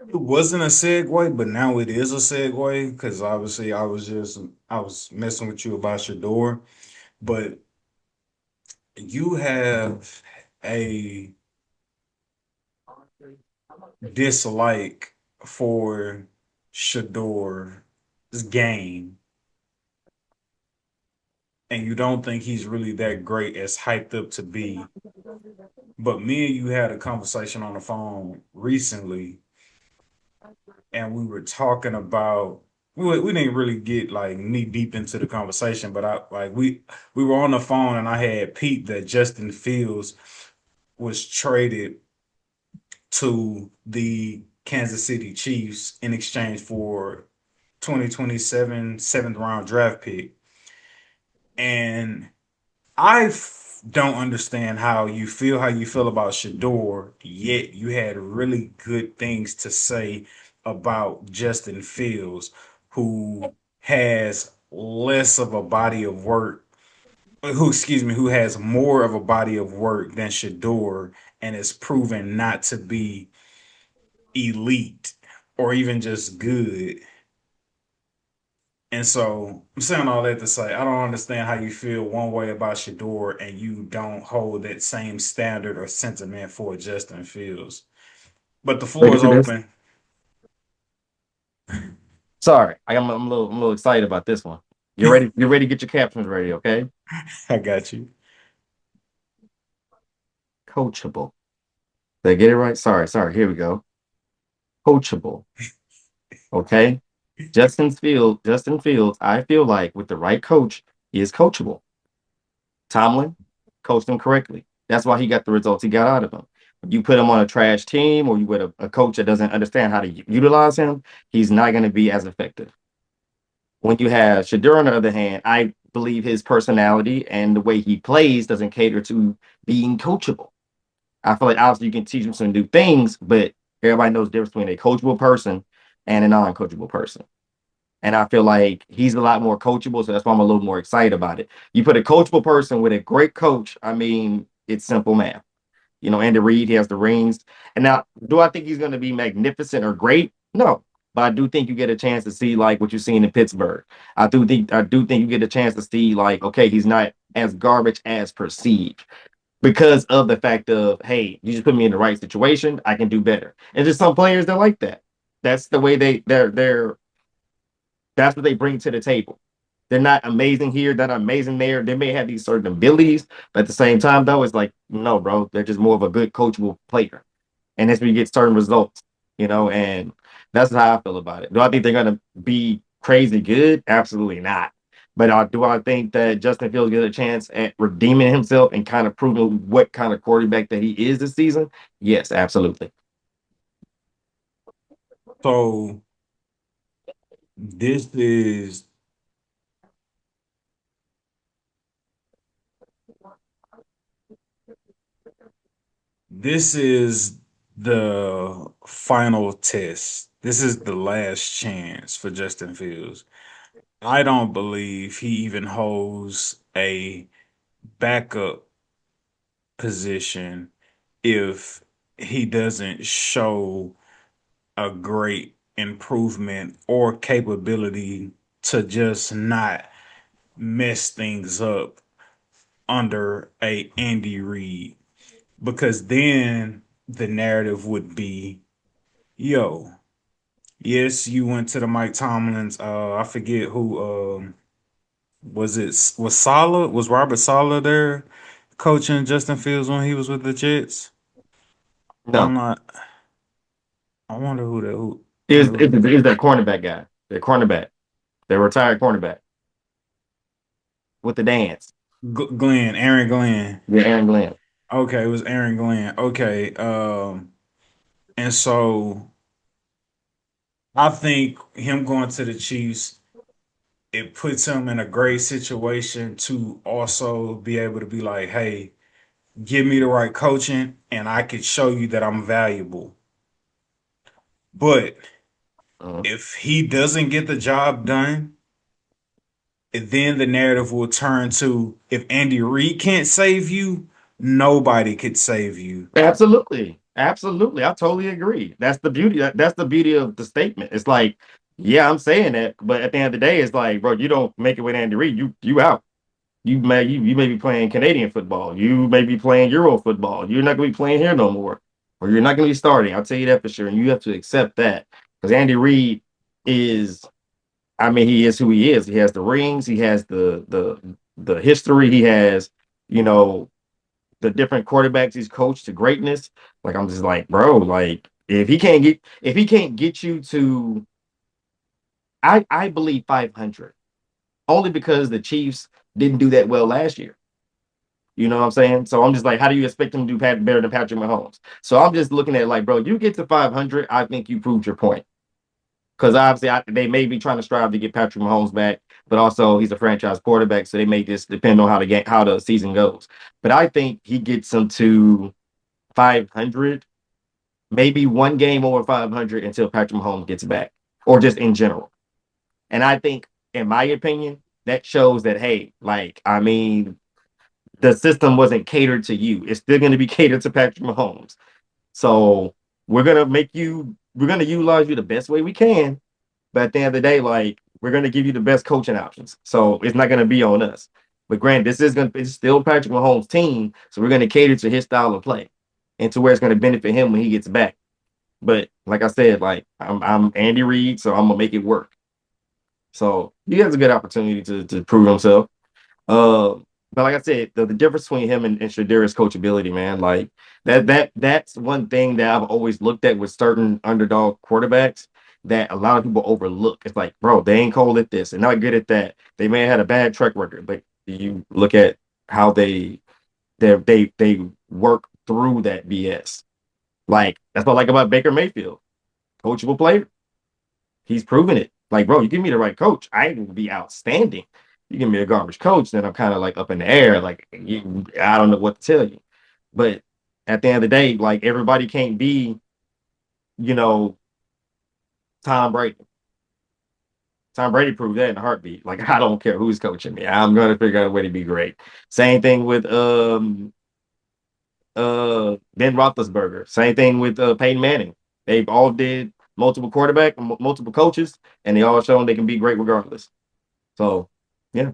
It wasn't a segue, but now it is a segue because obviously I was messing with you about Shador, but you have a dislike for Shador's game, and you don't think he's really that great as hyped up to be. But me and you had a conversation on the phone recently, and we were talking about we didn't really get like knee deep into the conversation, but I like we were on the phone and I had peeped that Justin Fields was traded to the Kansas City Chiefs in exchange for 2027 seventh round draft pick. And don't understand how you feel about Shador, yet you had really good things to say about Justin Fields, who has less of a body of work, who has more of a body of work than Shador and is proven not to be elite or even just good. And so I'm saying all that to say I don't understand how you feel one way about Shador and you don't hold that same standard or sentiment for Justin Fields. But the floor Ready is for this? open. Sorry, I'm a little excited about this one. You're ready. You're ready to get your captions ready, okay? I got you. Coachable. Did I get it right? Sorry. Here we go. Coachable. Okay. Justin Fields, I feel like with the right coach, he is coachable. Tomlin coached him correctly. That's why he got the results he got out of him. You put him on a trash team or you with a coach that doesn't understand how to utilize him, he's not going to be as effective. When you have Shadur, on the other hand, I believe his personality and the way he plays doesn't cater to being coachable. I feel like obviously you can teach him some new things, but everybody knows the difference between a coachable person and a non-coachable person. And I feel like he's a lot more coachable, so that's why I'm a little more excited about it. You put a coachable person with a great coach, I mean, it's simple math. Andy Reid, he has the rings. And now, do I think he's going to be magnificent or great? No. But I do think you get a chance to see like what you've seen in Pittsburgh. I do think you get a chance to see like, okay, he's not as garbage as perceived because of the fact of, hey, you just put me in the right situation, I can do better. And just some players that like that. That's the way they're that's what they bring to the table. They're not amazing here, they're not amazing there. They may have these certain abilities, but at the same time, though, it's like, no, bro, they're just more of a good coachable player. And that's where you get certain results. And that's how I feel about it. Do I think they're gonna be crazy good? Absolutely not. But do I think that Justin Fields get a chance at redeeming himself and kind of proving what kind of quarterback that he is this season? Yes, absolutely. So this is this is the final test. This is the last chance for Justin Fields. I don't believe he even holds a backup position if he doesn't show a great improvement or capability to just not mess things up under a Andy Reid. Because then the narrative would be, yo, yes, you went to the Mike Tomlins. I forget who was Saleh, was Robert Saleh there coaching Justin Fields when he was with the Jets? I'm No, not. I wonder who that. Who, is wonder is who. is that cornerback guy, the cornerback, the retired cornerback with the dance? Glenn, Aaron Glenn. Yeah, Aaron Glenn. Okay, it was Aaron Glenn. Okay, and so I think him going to the Chiefs, it puts him in a great situation to also be able to be like, hey, give me the right coaching, and I could show you that I'm valuable. But Uh-huh. if he doesn't get the job done, then the narrative will turn to if Andy Reid can't save you, nobody could save you. Absolutely. Absolutely. I totally agree. That's the beauty. That's the beauty of the statement. It's like, yeah, I'm saying that, but at the end of the day, it's like, bro, you don't make it with Andy Reid, you out. You may be playing Canadian football. You may be playing Euro football. You're not gonna be playing here no more. Or you're not gonna be starting. I'll tell you that for sure. And you have to accept that. Because Andy Reid is, I mean, he is who he is. He has the rings, he has the history, he has, you know, the different quarterbacks he's coached to greatness. Like I'm just like, bro, like if he can't get you to I believe 500 only because the Chiefs didn't do that well last year. You know what I'm saying? So I'm just like, how do you expect him to do better than Patrick Mahomes? So I'm just looking at it like, bro, you get to 500, I think you proved your point. Because obviously they may be trying to strive to get Patrick Mahomes back, but also he's a franchise quarterback, so they may just depend on how the season goes. But I think he gets them to 500, maybe one game over 500 until Patrick Mahomes gets back, or just in general. And I think, in my opinion, that shows that, hey, like, I mean, the system wasn't catered to you. It's still going to be catered to Patrick Mahomes. So we're going to utilize you the best way we can. But at the end of the day, like, we're going to give you the best coaching options. So it's not going to be on us. But granted, it's still Patrick Mahomes' team. So we're going to cater to his style of play and to where it's going to benefit him when he gets back. But like I said, like I'm Andy Reid, so I'm gonna make it work. So he has a good opportunity to prove himself. Uh, but like I said, the difference between him and Shadira's coachability, man, like that's one thing that I've always looked at with certain underdog quarterbacks that a lot of people overlook. It's like, bro, they ain't cold at this and not good at that. They may have had a bad track record, but you look at how they work through that BS. Like that's what I like about Baker Mayfield, coachable player. He's proven it. Like, bro, you give me the right coach, I will be outstanding. You give me a garbage coach, then I'm kind of like up in the air. Like, I don't know what to tell you. But at the end of the day, like everybody can't be, you know, Tom Brady. Tom Brady proved that in a heartbeat. Like, I don't care who's coaching me. I'm gonna figure out a way to be great. Same thing with Ben Roethlisberger. Same thing with Peyton Manning. They've all did multiple coaches, and they all shown they can be great regardless. So, yeah.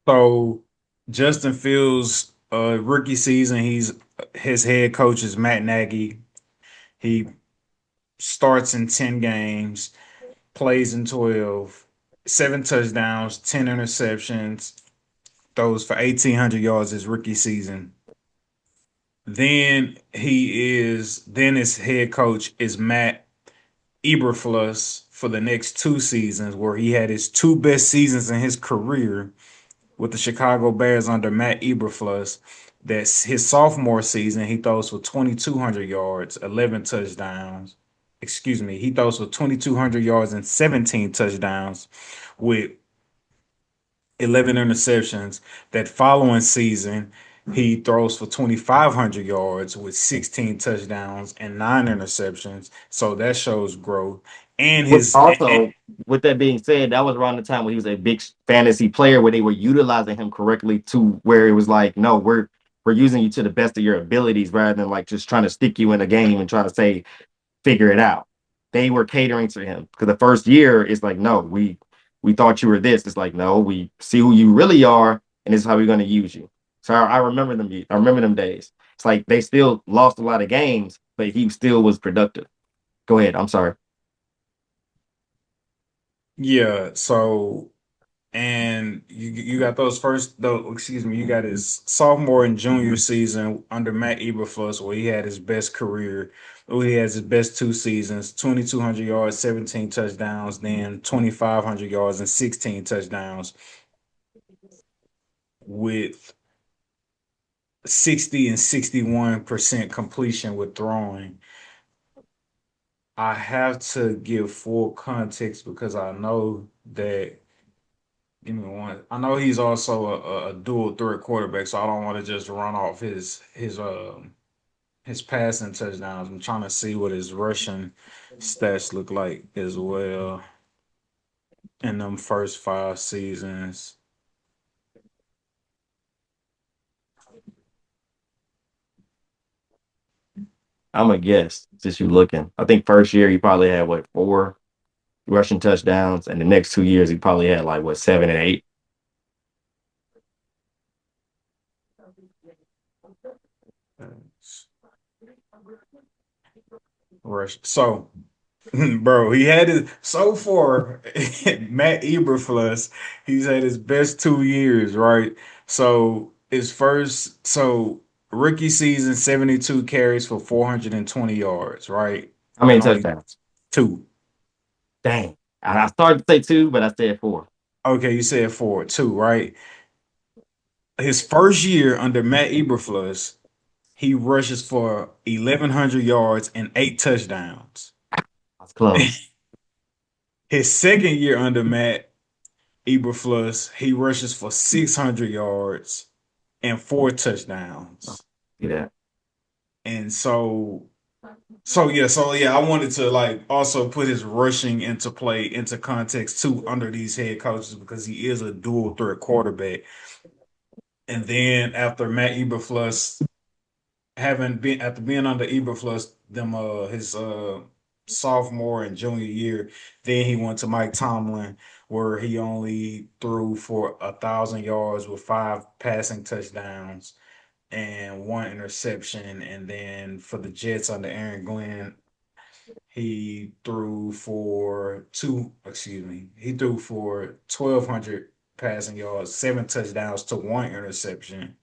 So Justin Fields, rookie season, his head coach is Matt Nagy. He starts in 10 games, plays in 12, 7 touchdowns, 10 interceptions, throws for 1,800 yards his rookie season. Then his head coach is Matt Eberflus for the next 2 seasons, where he had his two best seasons in his career with the Chicago Bears under Matt Eberflus. That's his sophomore season. He throws for 2,200 yards, 11 touchdowns. Excuse me. He throws for 2,200 yards and 17 touchdowns with 11 interceptions. That following season, he throws for 2,500 yards with 16 touchdowns and 9 interceptions. So that shows growth. And But his also, with that being said, that was around the time when he was a big fantasy player where they were utilizing him correctly to where it was like, no, we're using you to the best of your abilities rather than like just trying to stick you in a game and try to say, figure it out. They were catering to him because the first year is like, no, we thought you were this. It's like, no, we see who you really are, and this is how we're going to use you. So I remember them. I remember them days. It's like they still lost a lot of games, but he still was productive. Go ahead. I'm sorry. yeah, so and you got those first though excuse me, you got his sophomore and junior season under Matt Eberflus where he had his best career. Where he has his best 2 seasons, 2,200 yards, 17 touchdowns, then 2,500 yards and 16 touchdowns with 60 and 61% completion with throwing. I have to give full context because I know that. Give me one. I know he's also a dual threat quarterback, so I don't want to just run off his passing touchdowns. I'm trying to see what his rushing stats look like as well in them first 5 seasons. I'm a guess. Just you looking. I think first year he probably had what 4 rushing touchdowns, and the next 2 years he probably had like what 7 and 8. Rush. So, bro, he had his so far. Matt Eberflus, he's had his best 2 years, right? So his first, so rookie season, 72 carries for 420 yards, right? How many And only touchdowns? two. Dang. I started to say 2, but I said 4. Okay, you said four, two, right? His first year under Matt Eberflus, he rushes for 1,100 yards and 8 touchdowns. That's close. His second year under Matt Eberflus, he rushes for 600 yards and 4 touchdowns. Yeah. And so yeah, I wanted to like also put his rushing into play into context too under these head coaches because he is a dual threat quarterback. And then after Matt Eberflus having been after being under Eberflus them his sophomore and junior year, then he went to Mike Tomlin where he only threw for 1,000 yards with 5 passing touchdowns and 1 interception. And then for the Jets under Aaron Glenn, he threw for he threw for 1,200 passing yards, 7 touchdowns to 1 interception.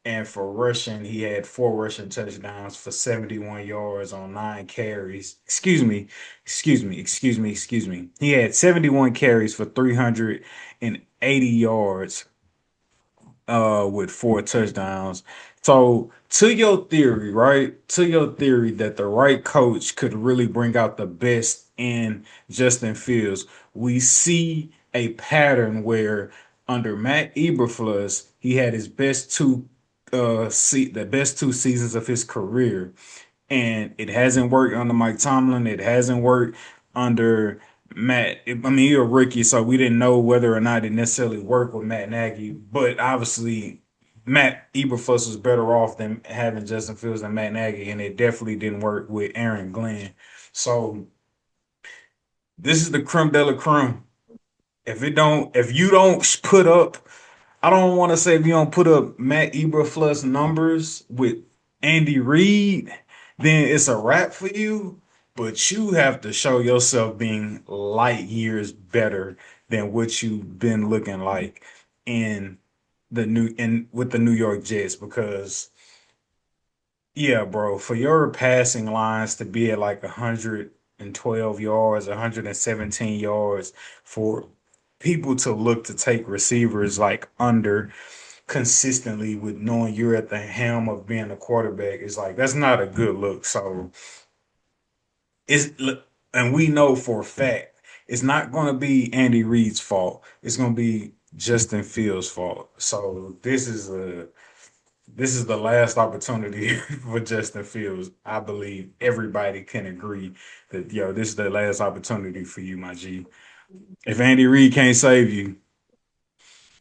And for rushing, he had 4 rushing touchdowns for 71 yards on 9 carries. Excuse me. He had 71 carries for 380 yards with 4 touchdowns. So to your theory, right? To your theory that the right coach could really bring out the best in Justin Fields, we see a pattern where under Matt Eberflus, he had his best the best 2 seasons of his career, and it hasn't worked under Mike Tomlin. It hasn't worked under Matt. I mean, you're a rookie, so we didn't know whether or not it necessarily worked with Matt Nagy. But obviously, Matt Eberflus was better off than having Justin Fields than Matt Nagy, and it definitely didn't work with Aaron Glenn. So this is the creme de la creme. If you don't put up, I don't want to say if you don't put up Matt Eberflus numbers with Andy Reid, then it's a wrap for you. But you have to show yourself being light years better than what you've been looking like in with the New York Jets because yeah, bro, for your passing lines to be at like 112 yards, 117 yards, for people to look to take receivers like under consistently with knowing you're at the helm of being a quarterback is like that's not a good look. So it's and we know for a fact it's not going to be Andy Reid's fault. It's going to be Justin Fields' fault. So this is the last opportunity for Justin Fields. I believe everybody can agree that this is the last opportunity for you, my G. If Andy Reid can't save you,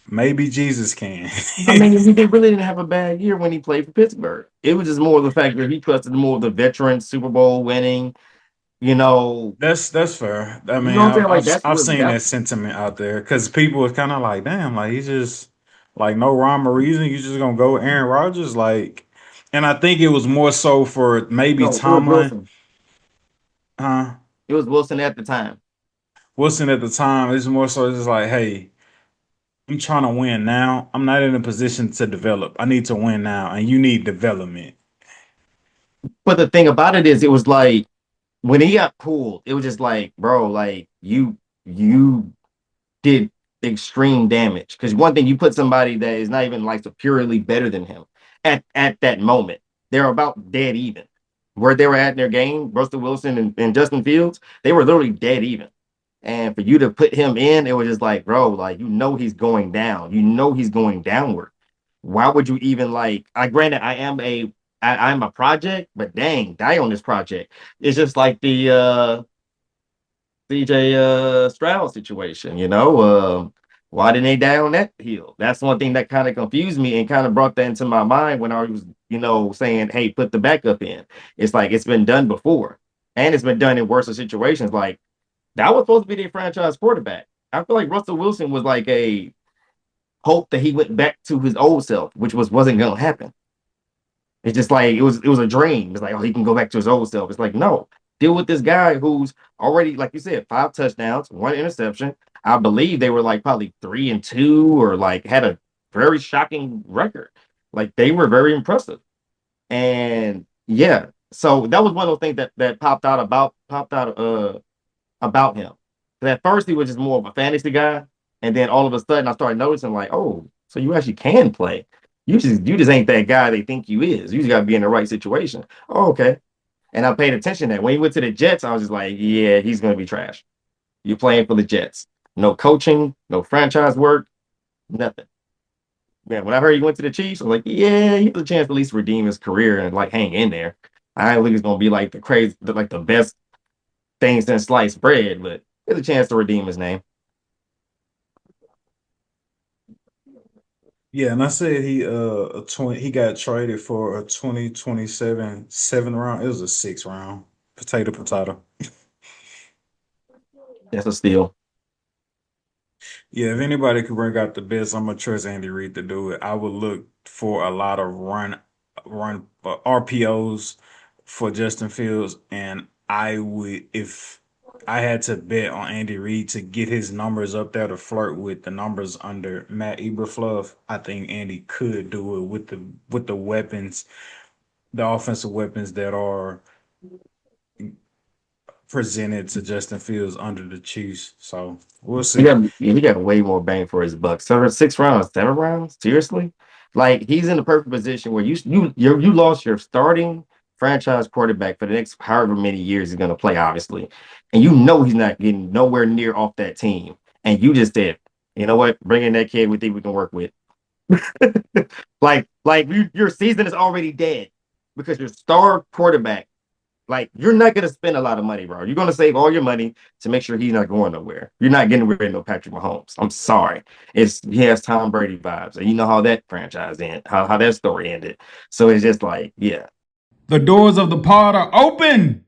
maybe Jesus can. I mean, really didn't have a bad year when he played for Pittsburgh. It was just more of the fact that he trusted more of the veteran Super Bowl winning, you know. That's fair. I You mean, know what I'm saying? Like that's I've what seen that that sentiment out there because people are kind of like, damn, like he's just like no rhyme or reason. You just gonna go with Aaron Rodgers, like, and I think it was more so for maybe no, it was Tomlin, Wilson. huh? It was Wilson at the time. Wilson at the time. It's more so just like, hey, I'm trying to win now. I'm not in a position to develop. I need to win now, and you need development. But the thing about it is, it was like when he got pulled, it was just like, bro, like you did extreme damage. Because one thing, you put somebody that is not even like superiorly better than him at that moment, they're about dead even. Where they were at in their game, Russell Wilson and Justin Fields, they were literally dead even. And for you to put him in, it was just like, bro, like he's going down. You know he's going downward. Why would you even like? I granted, I'm a project, but dang, die on this project. It's just like the CJ Stroud situation, you know. Why didn't they die on that hill? That's one thing that kind of confused me and kind of brought that into my mind when I was, saying, hey, put the backup in. It's like it's been done before. And it's been done in worse situations. Like that was supposed to be their franchise quarterback. I feel like Russell Wilson was like a hope that he went back to his old self, which wasn't gonna happen. It's just like it was a dream. It's like, oh, he can go back to his old self. It's like, no, deal with this guy who's already, like you said, 5 touchdowns, 1 interception. I believe they were like probably 3-2 or like had a very shocking record. Like they were very impressive. And yeah, so that was one of those things that popped out about him. 'Cause at first he was just more of a fantasy guy, and then all of a sudden I started noticing like, oh, so you actually can play. You just ain't that guy they think you is. You just gotta be in the right situation. Oh, okay. And I paid attention to that. When he went to the Jets, I was just like, yeah, he's gonna be trash. You're playing for the Jets. No coaching, no franchise work, nothing. Man, when I heard he went to the Chiefs, I was like, yeah, he has a chance to at least redeem his career and like hang in there. I don't think it's gonna be like the best thing since sliced bread, but there's a chance to redeem his name. Yeah, and I said he got traded for a 2027 7th round. It was a 6th round. Potato potato. That's a steal. Yeah, if anybody could bring out the best, I'm gonna trust Andy Reid to do it. I would look for a lot of run RPOs for Justin Fields, and I would, if I had to bet on Andy Reid to get his numbers up there to flirt with the numbers under Matt Eberflus, I think Andy could do it with the weapons, the offensive weapons that are presented to Justin Fields under the Chiefs. So we'll He see. got he got way more bang for his buck. So 6 rounds, 7 rounds, seriously? Like he's in the perfect position where you lost your starting franchise quarterback for the next however many years he's gonna play, obviously, and you know he's not getting nowhere near off that team, and you just said, you know what, bring in that kid we think we can work with. Your season is already dead because your star quarterback, like you're not gonna spend a lot of money, bro. You're gonna save all your money to make sure he's not going nowhere. You're not getting rid of no Patrick Mahomes. I'm sorry. He has Tom Brady vibes, and you know how that franchise ended, how that story ended. So it's just like, yeah. The doors of the pod are open.